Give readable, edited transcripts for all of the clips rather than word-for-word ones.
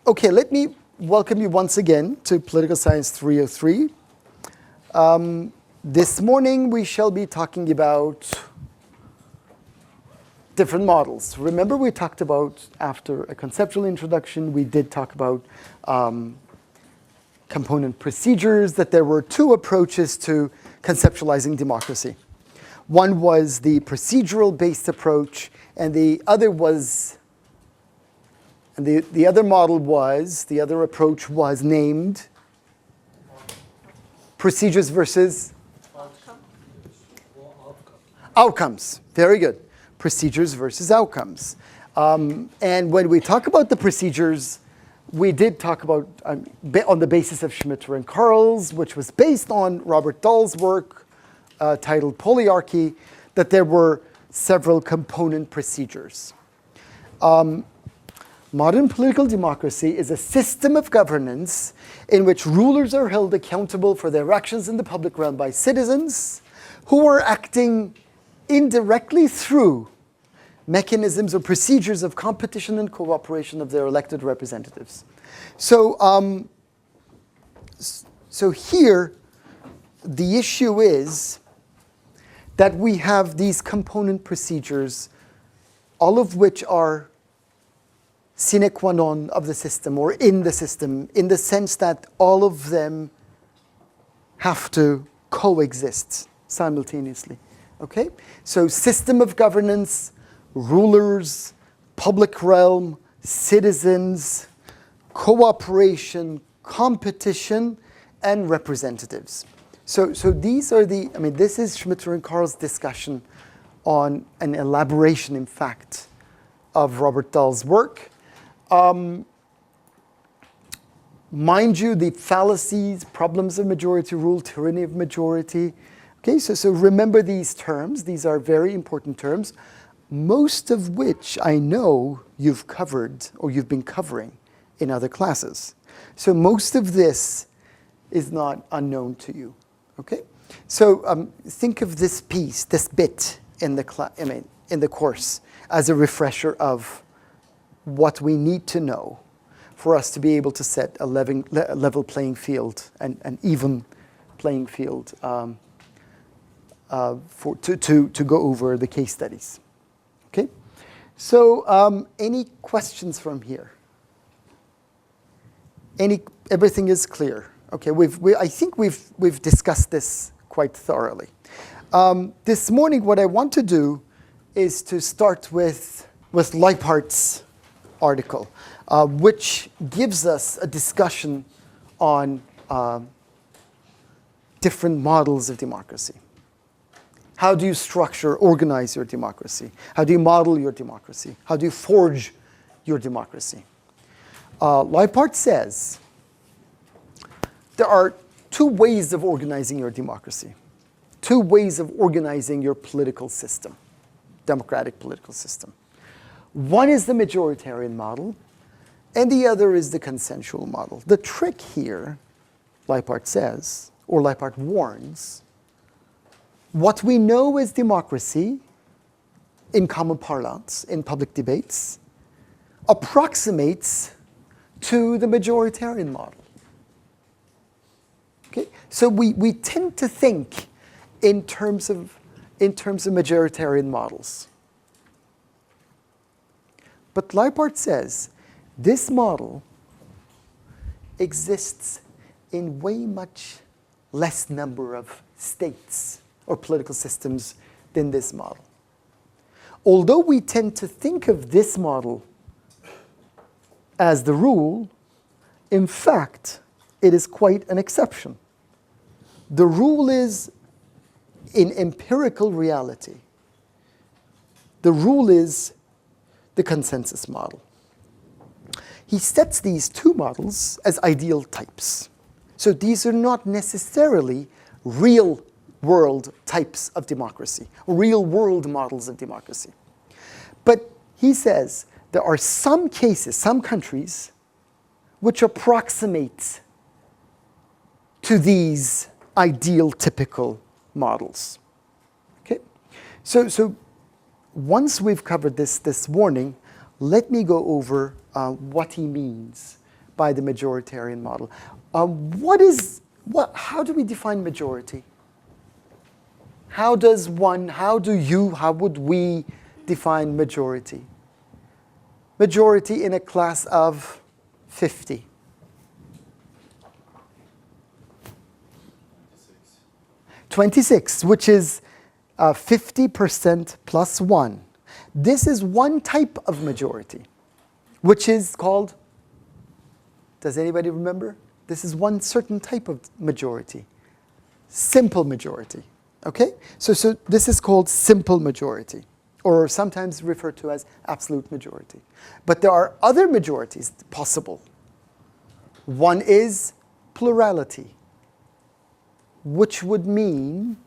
Okay, let me welcome you once again to Political Science 303. This morning we shall be talking about different models. Remember we talked about, after a conceptual introduction, we did talk about component procedures, that there were two approaches to conceptualizing democracy. One was the procedural-based approach, and the other was, and the other model was, the other approach was named procedures versus outcomes. Very good. Procedures versus outcomes. And when we talk about the procedures, we did talk about, on the basis of Schmitter and Karls, which was based on Robert Dahl's work titled Polyarchy, that there were several component procedures. Modern political democracy is a system of governance in which rulers are held accountable for their actions in the public realm by citizens who are acting indirectly through mechanisms or procedures of competition and cooperation of their elected representatives. So here, the issue is that we have these component procedures, all of which are sine qua non of the system, or in the system, in the sense that all of them have to coexist simultaneously. Okay? So system of governance, rulers, public realm, citizens, cooperation, competition, and representatives. So these are the, this is Schmitter and Karl's discussion on an elaboration, in fact, of Robert Dahl's work. Mind you, the fallacies, problems of majority rule, tyranny of majority. Okay, so remember these terms. These are very important terms, most of which I know you've covered or you've been covering in other classes. So most of this is not unknown to you. Okay, so think of this piece, this bit in the in the course as a refresher of what we need to know for us to be able to set a level playing field and an even playing field to go over the case studies. Okay, so any questions from here? Everything is clear. Okay, I think we've discussed this quite thoroughly. This morning, what I want to do is to start with Leiphardt's article, which gives us a discussion on different models of democracy. How do you structure, organize your democracy? How do you model your democracy? How do you forge your democracy? Leiphardt says there are two ways of organizing your democracy, two ways of organizing your political system, democratic political system. One is the majoritarian model, and the other is the consensual model. The trick here, Leiphardt says, or Leiphardt warns, what we know as democracy in common parlance, in public debates, approximates to the majoritarian model. Okay? So we tend to think in terms of majoritarian models. But Leiphardt says this model exists in way much less number of states or political systems than this model. Although we tend to think of this model as the rule, in fact, it is quite an exception. The rule is in empirical reality. The rule is the consensus model. He sets these two models as ideal types. So these are not necessarily real world types of democracy, real world models of democracy. But he says there are some cases, some countries, which approximate to these ideal typical models. Okay? So once we've covered this morning, let me go over what he means by the majoritarian model. How do we define majority? How would we define majority? Majority in a class of 50. 26, which is 50% plus 1. This is one type of majority, which is called, does anybody remember? This is one certain type of majority, simple majority. Okay? So this is called simple majority, or sometimes referred to as absolute majority. But there are other majorities possible. One is plurality, which would mean,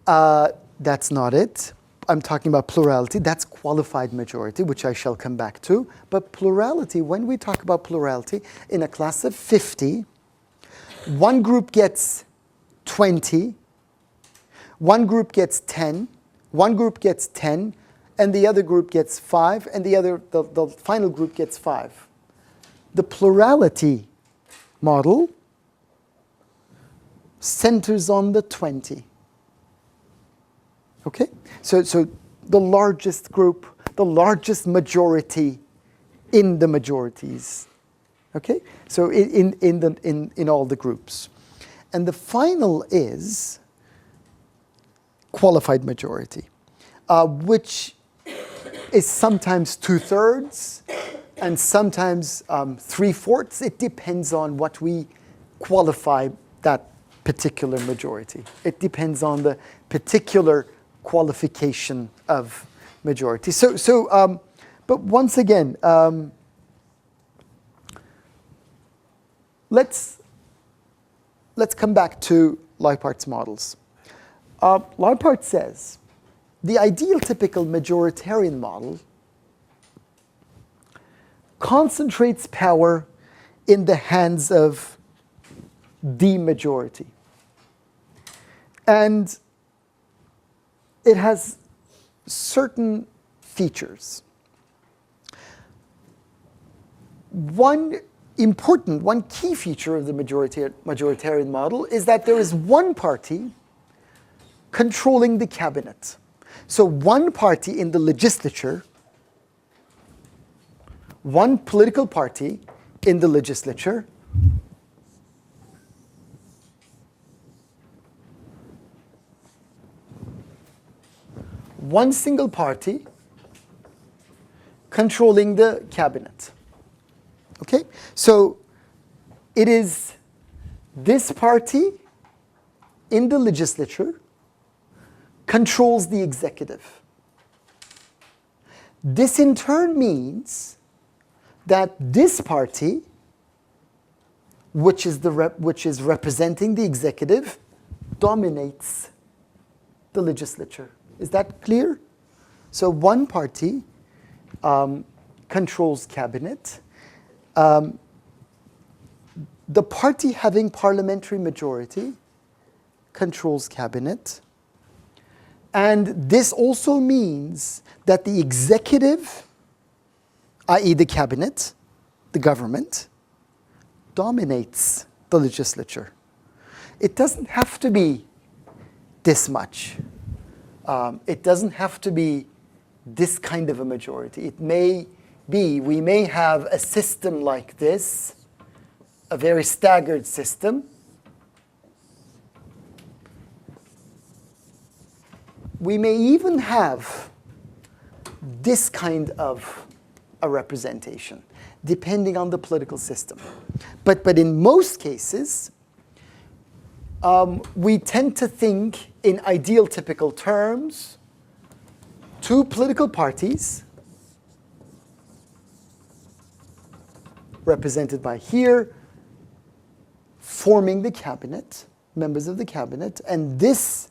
that's not it. I'm talking about plurality. That's qualified majority, which I shall come back to. But plurality, when we talk about plurality, in a class of 50, one group gets 20, one group gets 10, one group gets 10, and the other group gets 5, and the final group gets 5. The plurality model centers on the 20. Okay? So the largest group, the largest majority in the majorities. Okay? So in all the groups. And the final is qualified majority, which is sometimes 2/3 and sometimes 3/4. It depends on what we qualify that particular majority. It depends on the particular qualification of majority. But once again, let's come back to Leipart's models. Leipart says the ideal typical majoritarian model concentrates power in the hands of the majority. And it has certain features. One key feature of the majoritarian model is that there is one party controlling the cabinet. So one party in the legislature, one political party in the legislature one single party controlling the cabinet. Okay? So it is this party in the legislature controls the executive. This in turn means that this party, which is representing the executive, dominates the legislature. Is that clear? So one party controls cabinet. The party having parliamentary majority controls cabinet. And this also means that the executive, i.e. the cabinet, the government, dominates the legislature. It doesn't have to be this much. It doesn't have to be this kind of a majority. It may be, we may have a system like this, a very staggered system. We may even have this kind of a representation, depending on the political system. But in most cases, we tend to think in ideal typical terms, two political parties represented by here, forming the cabinet, members of the cabinet, and this,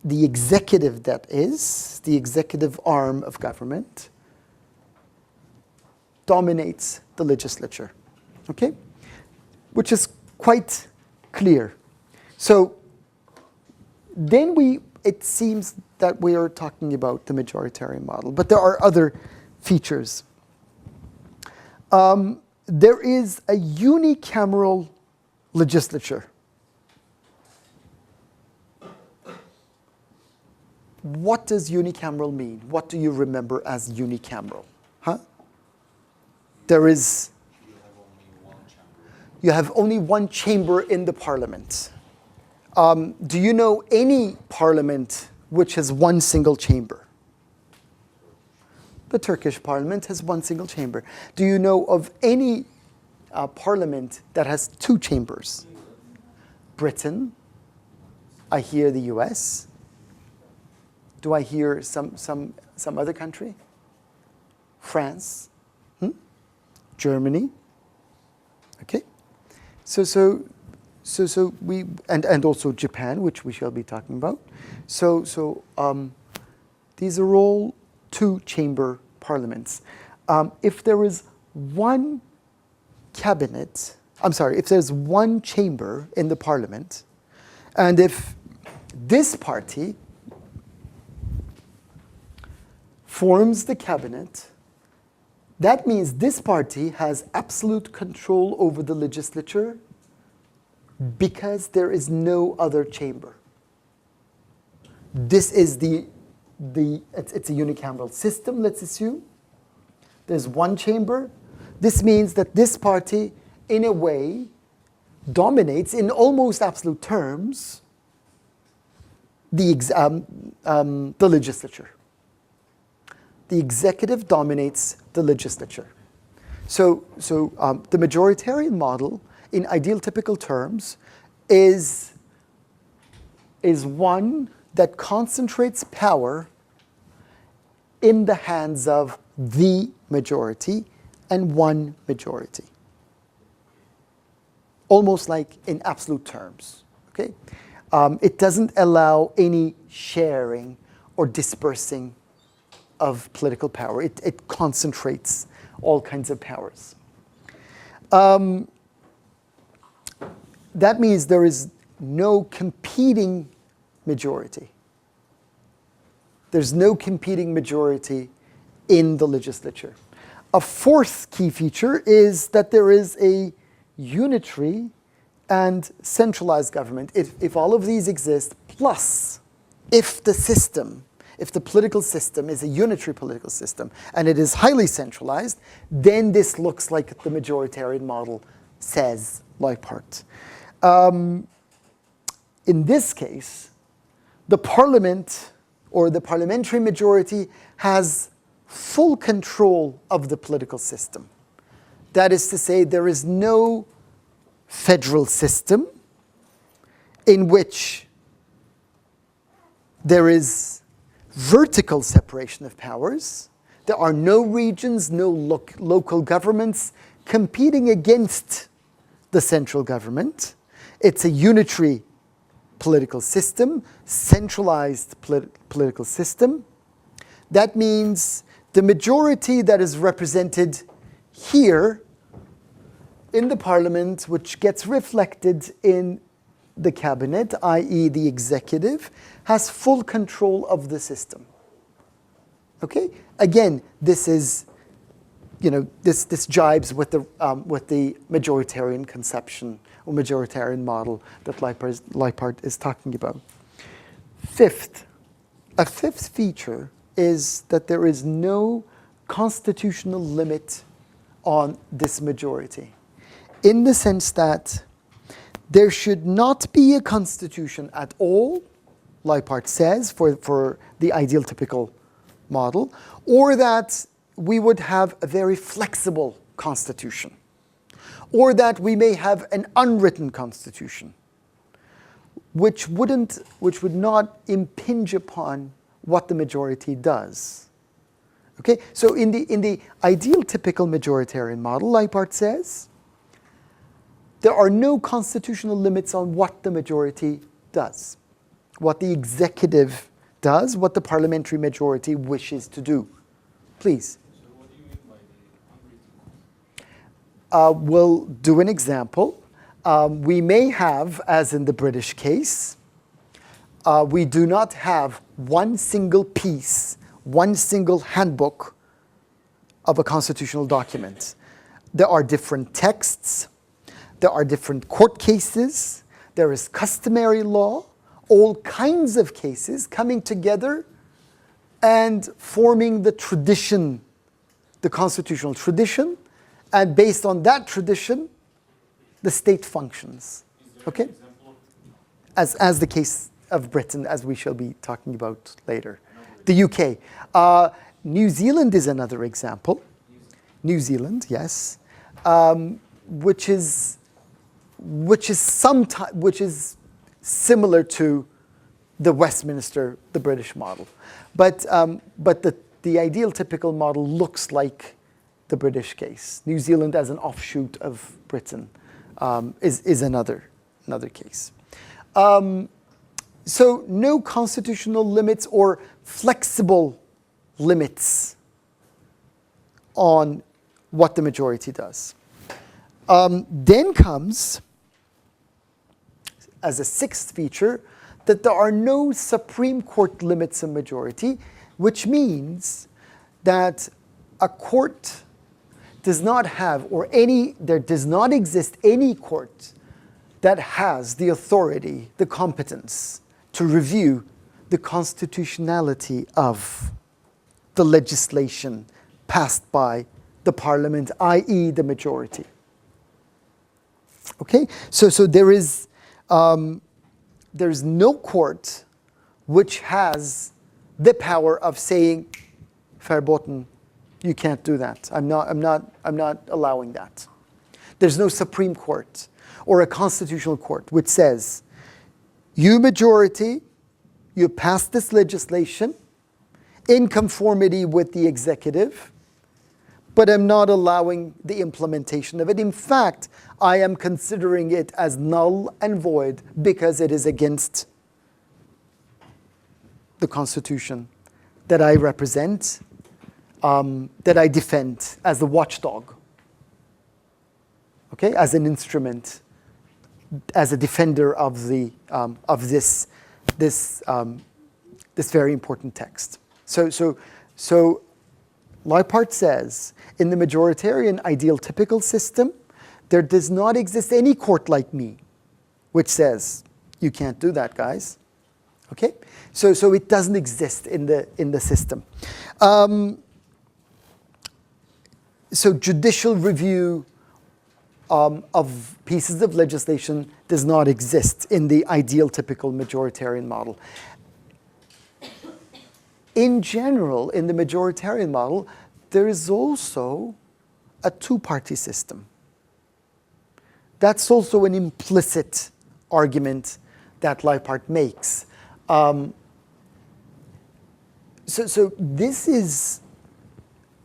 the executive that is, the executive arm of government, dominates the legislature, okay? Which is quite clear. So then it seems that we are talking about the majoritarian model, but there are other features. There is a unicameral legislature. What does unicameral mean? What do you remember as unicameral? Huh? There is... You have only one chamber in the parliament. Do you know any parliament which has one single chamber? The Turkish parliament has one single chamber. Do you know of any parliament that has two chambers? Britain. I hear the US. Do I hear some other country? France. Germany. Okay. So we and also Japan, which we shall be talking about. So these are all two-chamber parliaments. If there is one cabinet, if there's one chamber in the parliament, and if this party forms the cabinet, that means this party has absolute control over the legislature because there is no other chamber. This is it's a unicameral system, let's assume. There's one chamber. This means that this party, in a way, dominates, in almost absolute terms, the legislature. The executive dominates the legislature. So the majoritarian model, in ideal typical terms, is one that concentrates power in the hands of the majority and one majority. Almost like in absolute terms. Okay? It doesn't allow any sharing or dispersing of political power. It concentrates all kinds of powers. That means there is no competing majority. There's no competing majority in the legislature. A fourth key feature is that there is a unitary and centralized government. If all of these exist, plus if the political system is a unitary political system and it is highly centralized, then this looks like the majoritarian model, says Leipart. In this case, the parliament or the parliamentary majority has full control of the political system. That is to say, there is no federal system in which there is vertical separation of powers. There are no regions, no local governments competing against the central government. It's a unitary political system, centralized political system. That means the majority that is represented here in the parliament, which gets reflected in the cabinet, i.e. the executive, has full control of the system. Okay? Again, this is, this jibes with the majoritarian conception or majoritarian model that Leipart is talking about. A fifth feature is that there is no constitutional limit on this majority, in the sense that there should not be a constitution at all, Leipart says, for the ideal typical model, or that we would have a very flexible constitution, or that we may have an unwritten constitution, which would not impinge upon what the majority does. Okay, so in the ideal typical majoritarian model, Leipart says, there are no constitutional limits on what the majority does, what the executive does, what the parliamentary majority wishes to do. Please. So what do you mean by the unwritten? We'll do an example. We may have, as in the British case, we do not have one single piece, one single handbook of a constitutional document. There are different texts, there are different court cases, there is customary law, all kinds of cases coming together and forming the tradition, the constitutional tradition, and based on that tradition, the state functions. Okay? As the case of Britain, as we shall be talking about later. The UK. New Zealand is another example. New Zealand, yes, which is similar to the Westminster, the British model, but the ideal typical model looks like the British case. New Zealand as an offshoot of Britain is another case. So no constitutional limits or flexible limits on what the majority does. Then comes, as a sixth feature, that there are no Supreme Court limits on majority, which means that a court does not have, there does not exist any court that has the authority, the competence to review the constitutionality of the legislation passed by the parliament, i.e. the majority. Okay, so there is no court which has the power of saying, "Verboten, you can't do that. I'm not allowing that." There's no Supreme Court or a constitutional court which says, "You majority, you passed this legislation in conformity with the executive, but I'm not allowing the implementation of it. In fact, I am considering it as null and void because it is against the Constitution that I represent, that I defend as the watchdog, okay, as an instrument, as a defender of this very important text." So Leipart says, in the majoritarian ideal typical system, there does not exist any court like me, which says, "You can't do that, guys." Okay? So it doesn't exist in the system. So judicial review of pieces of legislation does not exist in the ideal typical majoritarian model. In general, in the majoritarian model, there is also a two-party system. That's also an implicit argument that Leipart makes. So this is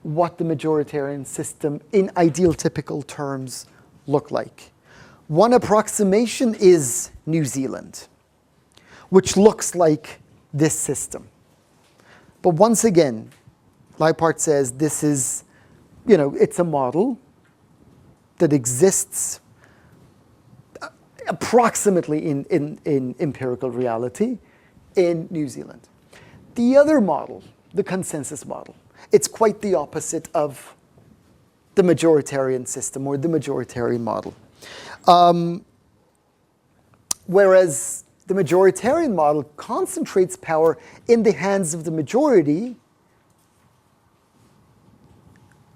what the majoritarian system in ideal typical terms look like. One approximation is New Zealand, which looks like this system. But once again, Leipart says this is, it's a model that exists approximately in empirical reality in New Zealand. The other model, the consensus model, it's quite the opposite of the majoritarian system or the majoritarian model. Whereas the majoritarian model concentrates power in the hands of the majority,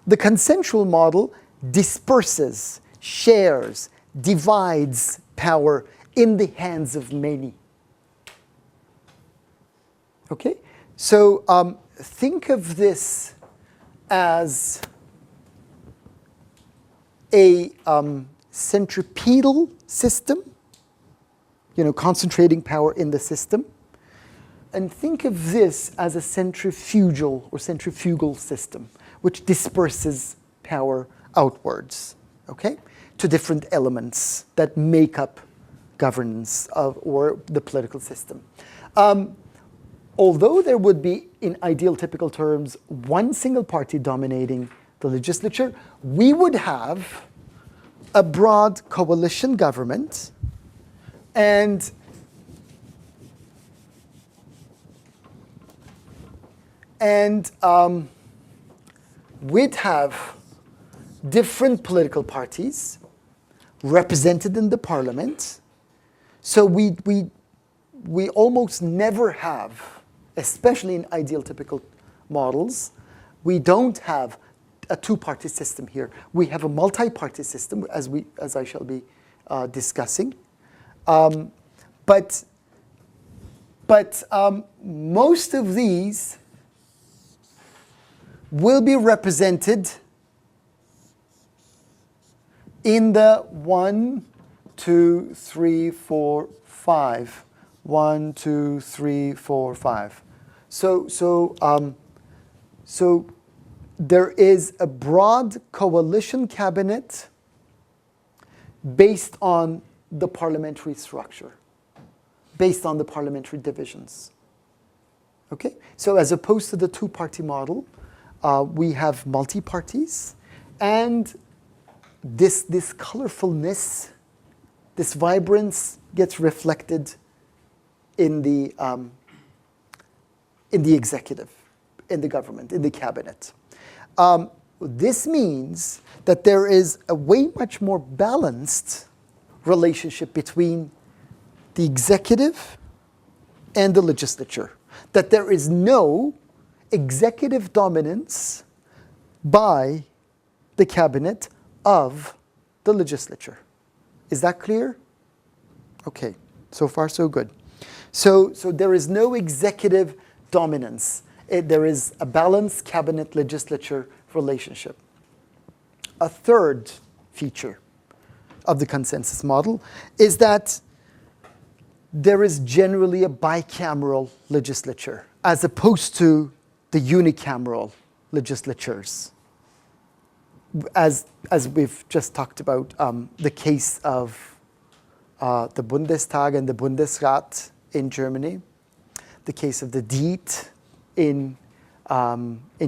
the consensual model disperses, shares, divides power in the hands of many. Okay? So think of this as a centripetal system, concentrating power in the system. And think of this as a centrifugal system, which disperses power outwards, okay, to different elements that make up governance or the political system. Although there would be, in ideal typical terms, one single party dominating the legislature, we would have a broad coalition government, and And we'd have different political parties represented in the parliament. So we almost never have, especially in ideal typical models, we don't have a two-party system here. We have a multi-party system, as I shall be discussing. But most of these will be represented in the 1, 2, 3, 4, 5. 1, 2, 3, 4, 5. So there is a broad coalition cabinet based on the parliamentary structure, based on the parliamentary divisions. Okay? So as opposed to the two-party model, we have multi-parties, and this colorfulness, this vibrance gets reflected in the executive, in the government, in the cabinet. This means that there is a way much more balanced relationship between the executive and the legislature, that there is no executive dominance by the cabinet of the legislature. Is that clear? Okay, so far so good. So there is no executive dominance. There is a balanced cabinet-legislature relationship. A third feature of the consensus model is that there is generally a bicameral legislature as opposed to the unicameral legislatures. As we've just talked about, the case of the Bundestag and the Bundesrat in Germany, the case of the Diet in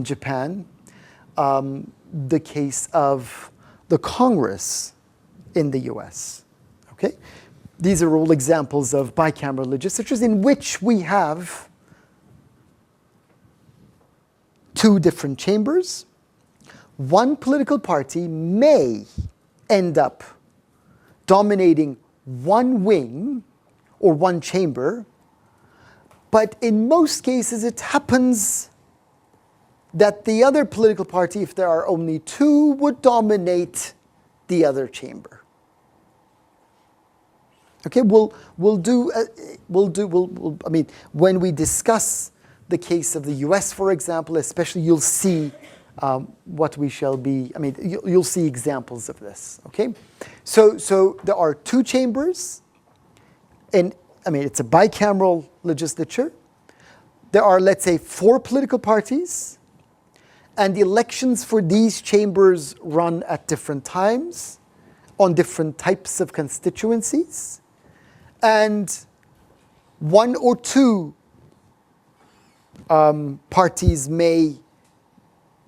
Japan, the case of the Congress in the US. Okay? These are all examples of bicameral legislatures in which we have two different chambers. One political party may end up dominating one wing or one chamber, but in most cases it happens that the other political party, if there are only two, would dominate the other chamber. Okay, I mean, when we discuss the case of the US, for example, especially, you'll see what we shall be, I mean, you'll see examples of this, okay? So there are two chambers, and I mean, it's a bicameral legislature. There are, let's say, 4 political parties, and the elections for these chambers run at different times, on different types of constituencies, and 1 or 2 parties may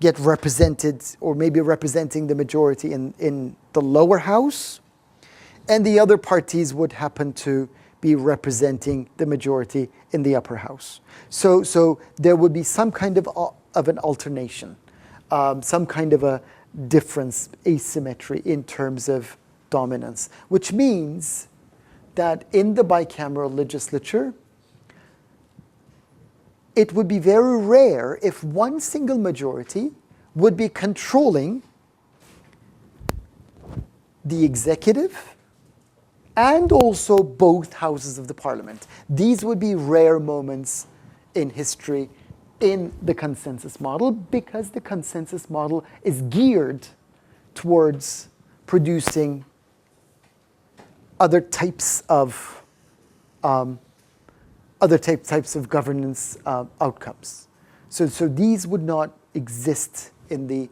get represented, or maybe representing the majority in the lower house, and the other parties would happen to be representing the majority in the upper house. So there would be some kind of an alternation, some kind of a difference, asymmetry in terms of dominance, which means that in the bicameral legislature, it would be very rare if one single majority would be controlling the executive and also both houses of the parliament. These would be rare moments in history in the consensus model, because the consensus model is geared towards producing other types of governance outcomes. So these would not exist in the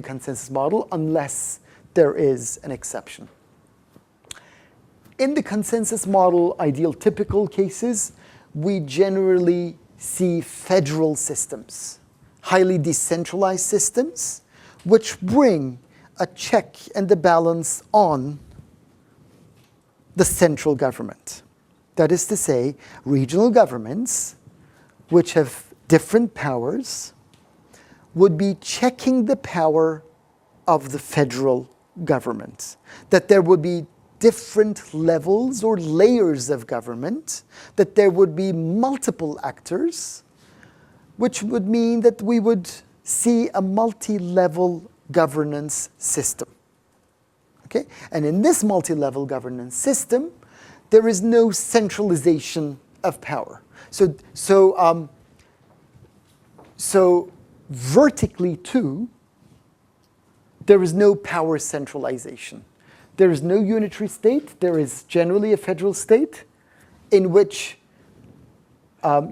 consensus model unless there is an exception. In the consensus model, ideal typical cases, we generally see federal systems, highly decentralized systems, which bring a check and a balance on the central government. That is to say, regional governments, which have different powers would be checking the power of the federal government. That there would be different levels or layers of government, that there would be multiple actors, which would mean that we would see a multi-level governance system. Okay? And in this multi-level governance system, there is no centralization of power. So vertically too, there is no power centralization. There is no unitary state. There is generally a federal state in which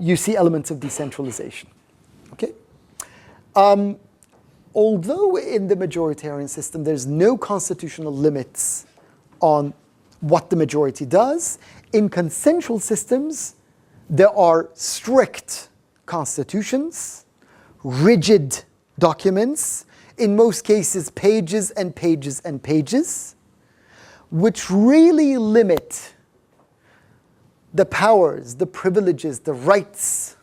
you see elements of decentralization. Okay? Although in the majoritarian system there's no constitutional limits on what the majority does, in consensual systems there are strict constitutions, rigid documents, in most cases pages and pages and pages, which really limit the powers, the privileges, the rights,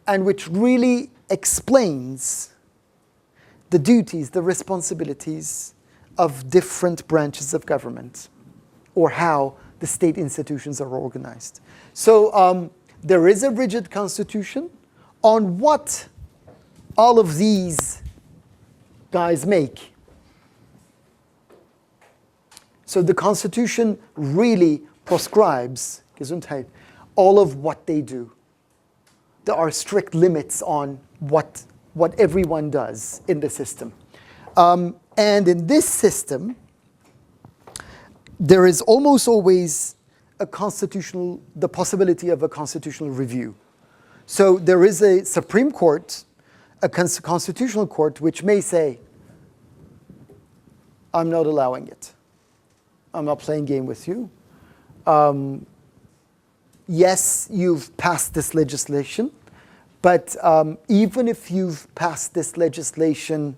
and which really explains the duties, the responsibilities of different branches of government, or how the state institutions are organized. So there is a rigid constitution on what all of these guys make. So the constitution really proscribes, Gesundheit, all of what they do. There are strict limits on what everyone does in the system. And in this system, there is almost always the possibility of a constitutional review. So there is a Supreme Court, a constitutional court, which may say, I'm not allowing it. I'm not playing game with you. Yes, you've passed this legislation, but even if you've passed this legislation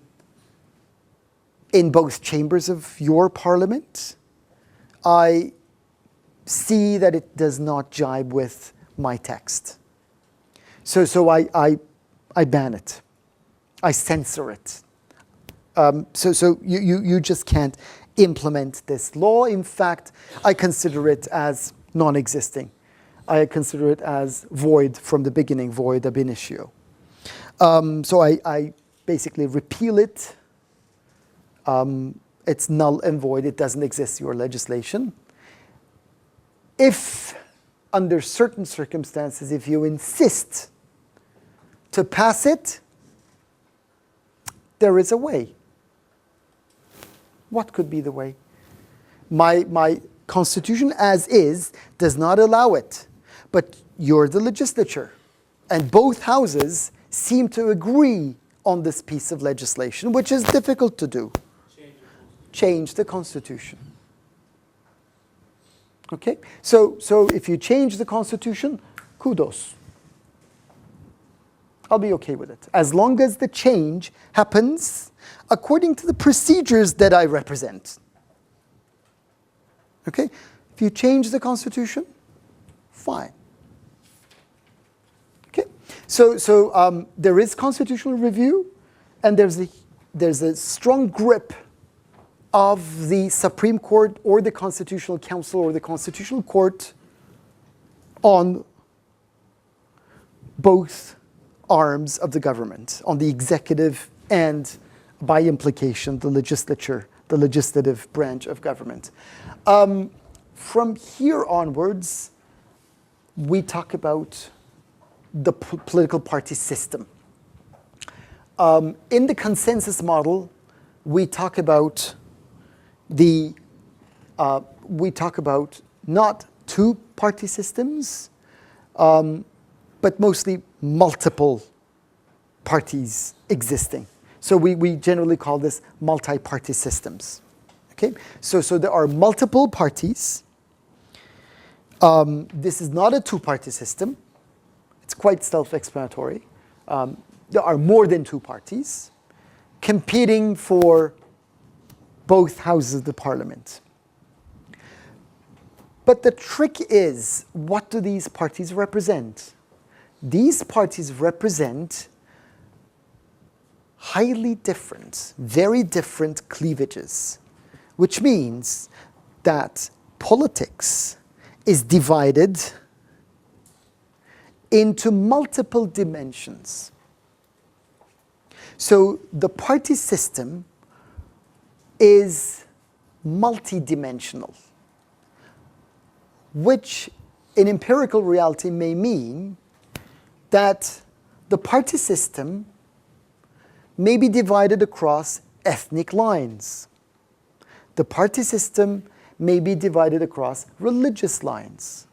in both chambers of your parliament, I see that it does not jibe with my text. So I ban it. I censor it. So you just can't implement this law. In fact, I consider it as non-existing. I consider it as void from the beginning, void ab initio. So I basically repeal it. It's null and void. It doesn't exist, your legislation. If, under certain circumstances, if you insist to pass it, there is a way. What could be the way? My constitution as is does not allow it, but you're the legislature, and both houses seem to agree on this piece of legislation, which is difficult to do. Change the constitution. Okay? So if you change the constitution, kudos. I'll be okay with it, as long as the change happens according to the procedures that I represent. Okay? If you change the constitution, fine. Okay? So there is constitutional review, and there's a strong grip of the Supreme Court or the Constitutional Council or the Constitutional Court on both arms of the government, on the executive and, by implication, the legislature, the legislative branch of government. From here onwards, we talk about the political party system. In the consensus model, we talk about not two-party systems, but mostly multiple parties existing. So we generally call this multi-party systems. Okay? So there are multiple parties. This is not a two-party system. It's quite self-explanatory. There are more than two parties competing for both houses of the parliament. But the trick is, what do these parties represent? these parties represent highly different, very different cleavages, which means that politics is divided into multiple dimensions. So the party system is multidimensional, which in empirical reality may mean that the party system may be divided across ethnic lines. The party system may be divided across religious lines.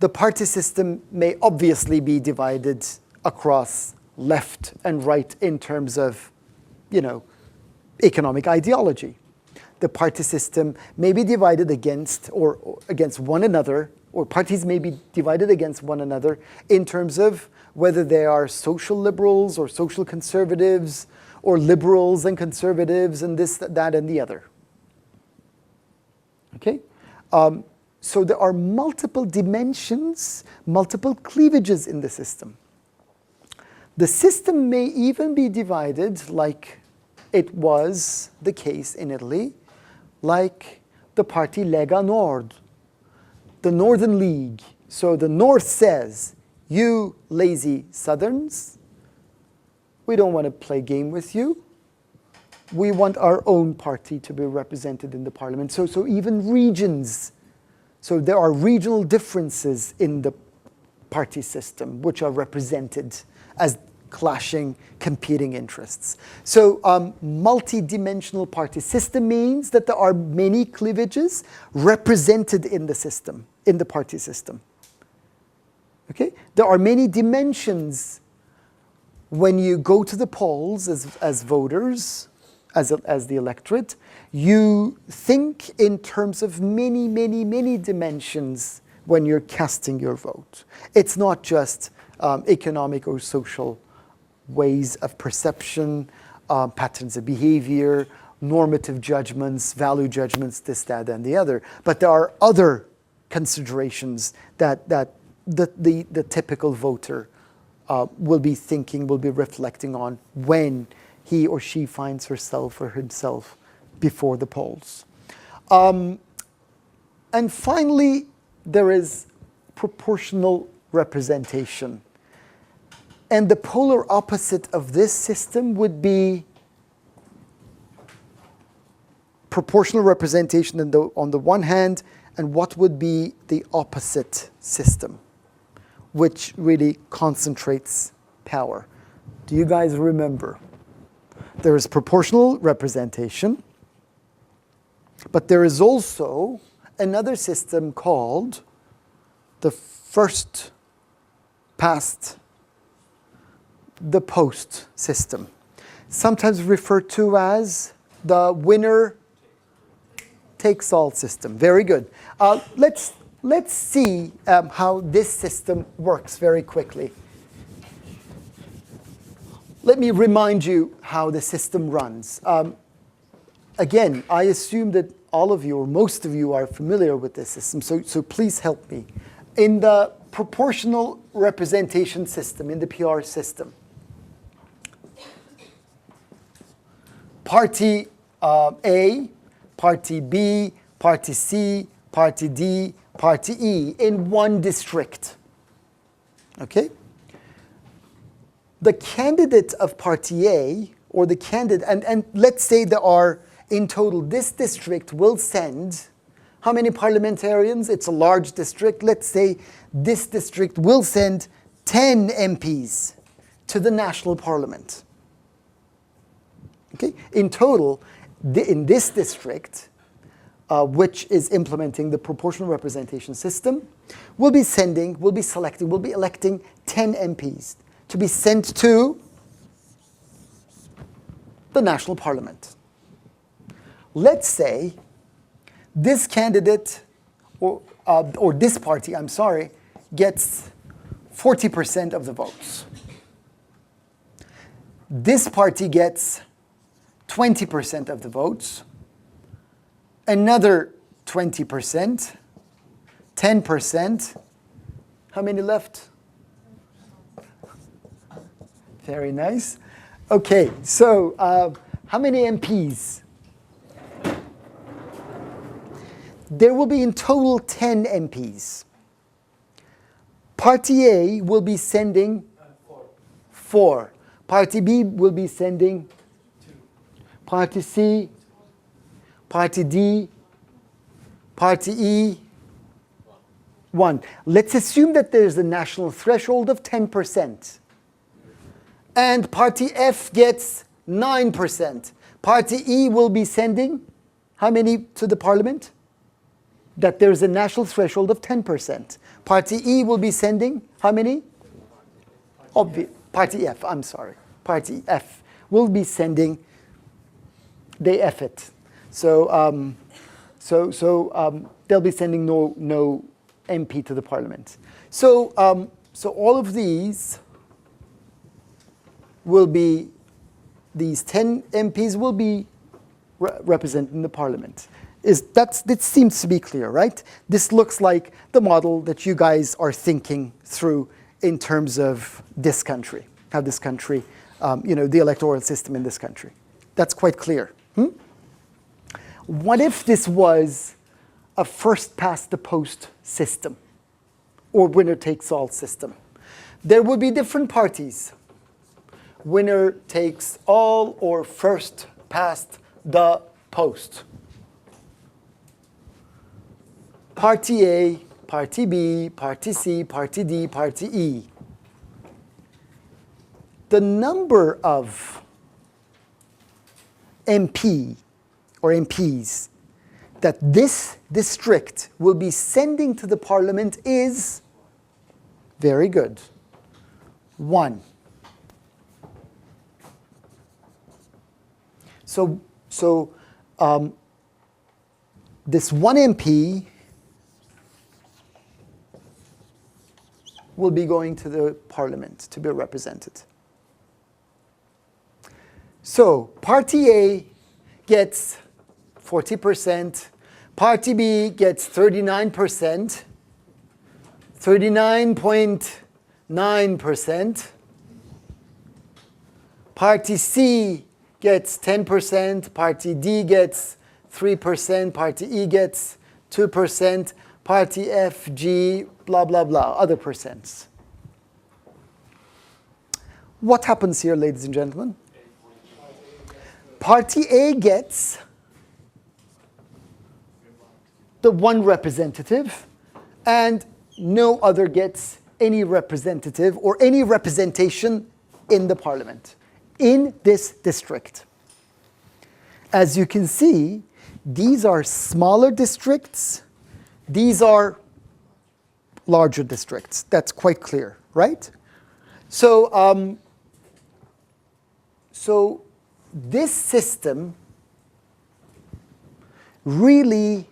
The party system may obviously be divided across left and right in terms of, economic ideology. The party system may be divided against one another, or parties may be divided against one another in terms of whether they are social liberals or social conservatives, or liberals and conservatives and this, that, and the other. Okay? So there are multiple dimensions, multiple cleavages in the system. The system may even be divided, like it was the case in Italy, like the party Lega Nord, the Northern League. So the North says, you lazy Southerns, we don't want to play game with you. We want our own party to be represented in the parliament. So even regions, so there are regional differences in the party system which are represented as clashing, competing interests. So multi-dimensional party system means that there are many cleavages represented in the system, in the party system. Okay? There are many dimensions when you go to the polls as voters, as the electorate. You think in terms of many, many, many dimensions when you're casting your vote. It's not just economic or social ways of perception, patterns of behavior, normative judgments, value judgments, this, that, and the other. But there are other considerations that the typical voter will be thinking, will be reflecting on when he or she finds herself or himself before the polls. And finally, there is proportional representation. And the polar opposite of this system would be proportional representation on the one hand, and what would be the opposite system, which really concentrates power. Do you guys remember? There is proportional representation, but there is also another system called the first past the post system, sometimes referred to as the winner takes all system. Very good. Let's see how this system works very quickly. Let me remind you how the system runs. Again, I assume that all of you or most of you are familiar with this system, so please help me. In the proportional representation system, in the PR system, Party A, Party B, Party C, Party D, Party E in one district. Okay? The candidate of Party A, or the candidate, and let's say there are, in total, this district will send, how many parliamentarians? It's a large district. Let's say this district will send 10 MPs to the national parliament. Okay? In total, in this district, which is implementing the proportional representation system, we'll be electing 10 MPs to be sent to the national parliament. Let's say this candidate, or this party, gets 40% of the votes. This party gets 20% of the votes, another 20%, 10%. How many left? Very nice. Okay, so how many MPs? There will be in total 10 MPs. Party A will be sending 4. Party B will be sending 2. Party C, Party D, Party E, 1. Let's assume that there's a national threshold of 10%. And Party F gets 9%. Party E will be sending how many to the parliament? That there's a national threshold of 10%. Party E will be sending how many? Party F, I'm sorry. Party F will be sending, they F it. So, they'll be sending no MP to the parliament. So all of these will be, these 10 MPs will be representing the parliament. This seems to be clear, right? This looks like the model that you guys are thinking through in terms of this country, how this country, the electoral system in this country. That's quite clear. What if this was a first-past-the-post system or winner-takes-all system? There would be different parties. Winner takes all or first past the post. Party A, Party B, Party C, Party D, Party E. The number of MP or MPs that this district will be sending to the parliament is very good. 1. So this 1 MP will be going to the parliament to be represented. So Party A gets 40%, Party B gets 39%, 39.9%, Party C gets 10%, Party D gets 3%, Party E gets 2%, Party F, G, blah, blah, blah, other percents. What happens here, ladies and gentlemen? Party A gets the 1 representative, and no other gets any representative or any representation in the parliament, in this district. As you can see, these are smaller districts. These are larger districts. That's quite clear, right? So this system really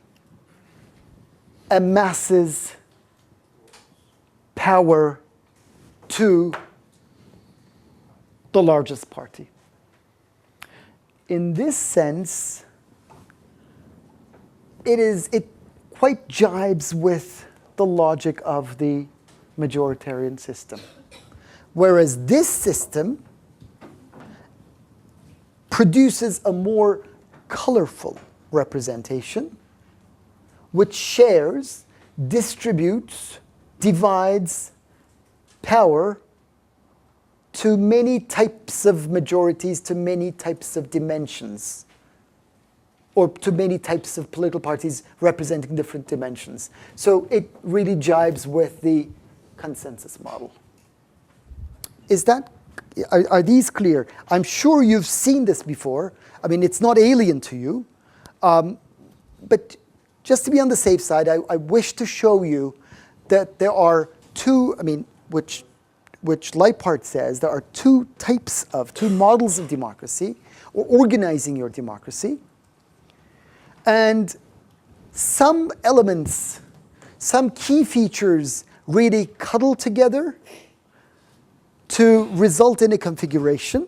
amasses power to the largest party. In this sense, it quite jibes with the logic of the majoritarian system. Whereas this system produces a more colorful representation, which shares, distributes, divides power to many types of majorities, to many types of dimensions, or to many types of political parties representing different dimensions. So it really jibes with the consensus model. Are these clear? I'm sure you've seen this before. I mean, it's not alien to you. But just to be on the safe side, I wish to show you that there are which Leipart says there are two models of democracy, or organizing your democracy. And some elements, some key features really cuddle together to result in a configuration,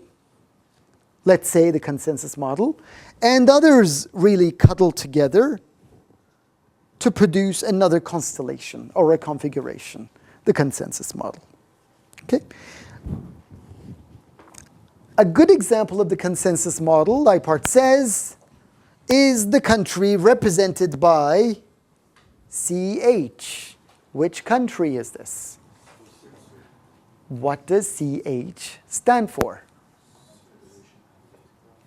let's say the consensus model, and others really cuddle together to produce another constellation or a configuration, the consensus model. Okay? A good example of the consensus model, Leipart says, is the country represented by CH. Which country is this? What does CH stand for?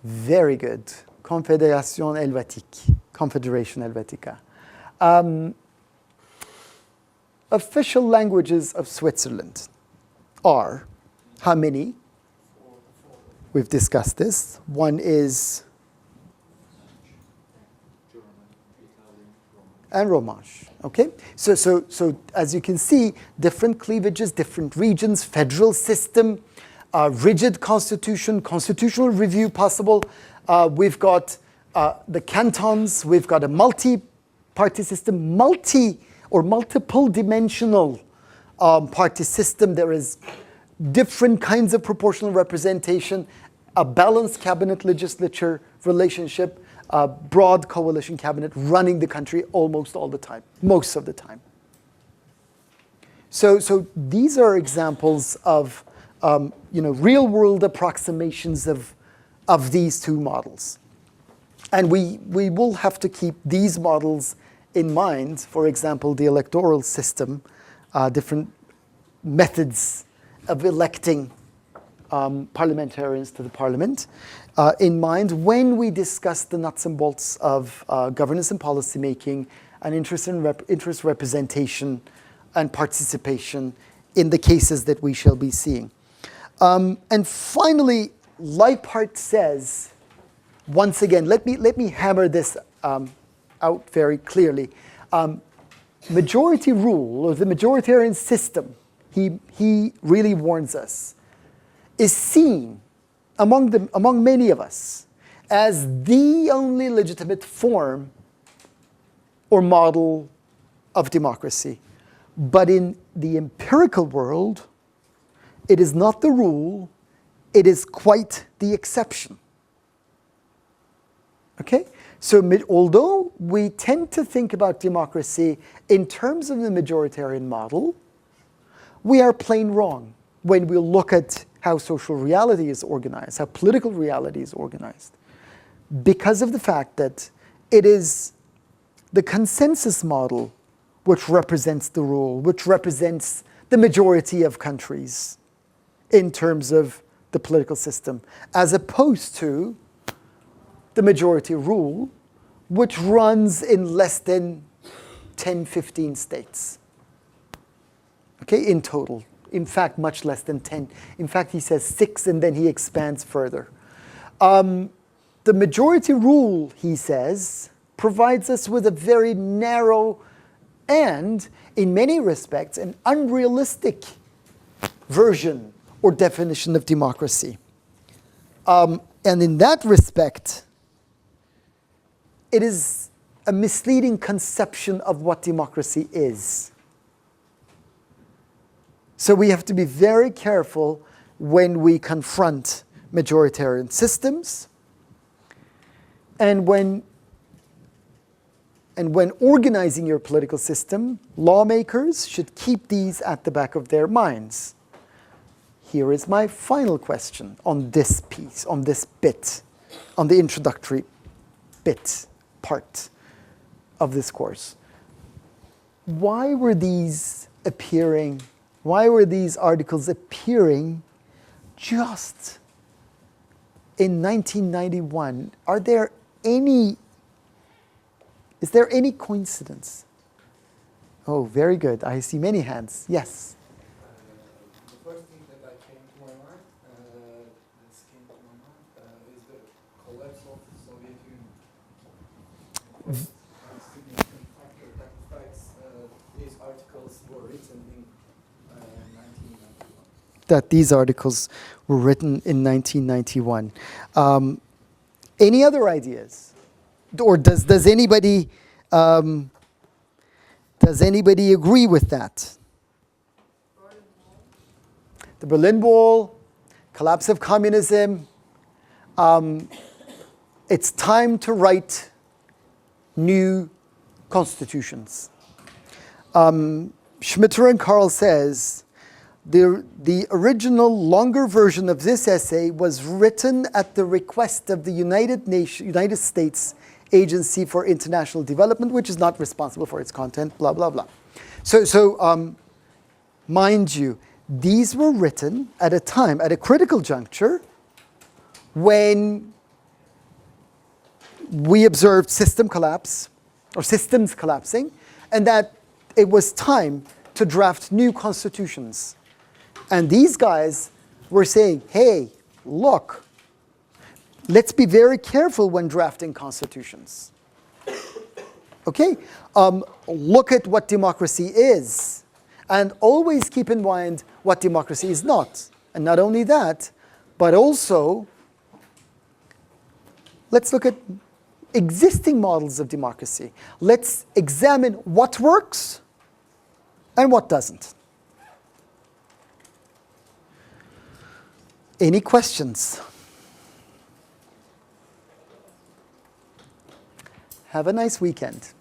Very good. Confédération Helvétique. Confederation Helvetica. Official languages of Switzerland are how many? We've discussed this. One is and Romansh. Okay, so as you can see, different cleavages, different regions, federal system, rigid constitution, constitutional review possible. We've got the cantons. We've got a multi-party system, multiple dimensional party system. There is different kinds of proportional representation, a balanced cabinet legislature relationship, a broad coalition cabinet running the country almost all the time, most of the time. So these are examples of real-world approximations of these two models. And we will have to keep these models in mind. For example, the electoral system, different methods of electing parliamentarians to the parliament in mind when we discuss the nuts and bolts of governance and policy making and interest representation and participation in the cases that we shall be seeing. And finally, Leipart says, once again, let me hammer this out very clearly. Majority rule, or the majoritarian system, he really warns us, is seen among many of us as the only legitimate form or model of democracy. But in the empirical world, it is not the rule, it is quite the exception. Okay? So although we tend to think about democracy in terms of the majoritarian model, we are plain wrong when we look at how social reality is organized, how political reality is organized, because of the fact that it is the consensus model which represents the rule, which represents the majority of countries in terms of the political system, as opposed to the majority rule, which runs in less than 10, 15 states, okay, in total. In fact, much less than 10. In fact, he says 6, and then he expands further. The majority rule, he says, provides us with a very narrow and, in many respects, an unrealistic version or definition of democracy. And in that respect, it is a misleading conception of what democracy is. So we have to be very careful when we confront majoritarian systems, and when organizing your political system, lawmakers should keep these at the back of their minds. Here is my final question on this piece, on this bit, on the introductory bit, part of this course. Why were these articles appearing just in 1991? Is there any coincidence? Oh, very good. I see many hands. Yes. The first thing that came to my mind is the collapse of the Soviet Union. First significant factor that affects these articles were written in 1991. That these articles were written in 1991. Any other ideas? Or does anybody agree with that? The Berlin Wall, collapse of communism. It's time to write new constitutions. Schmitter and Karl says the original longer version of this essay was written at the request of the United States Agency for International Development, which is not responsible for its content, blah, blah, blah. So mind you, these were written at a time, at a critical juncture, when we observed system collapse, or systems collapsing, and that it was time to draft new constitutions. And these guys were saying, hey, look, let's be very careful when drafting constitutions. Okay? Look at what democracy is. And always keep in mind what democracy is not. And not only that, but also, let's look at existing models of democracy. Let's examine what works and what doesn't. Any questions? Have a nice weekend.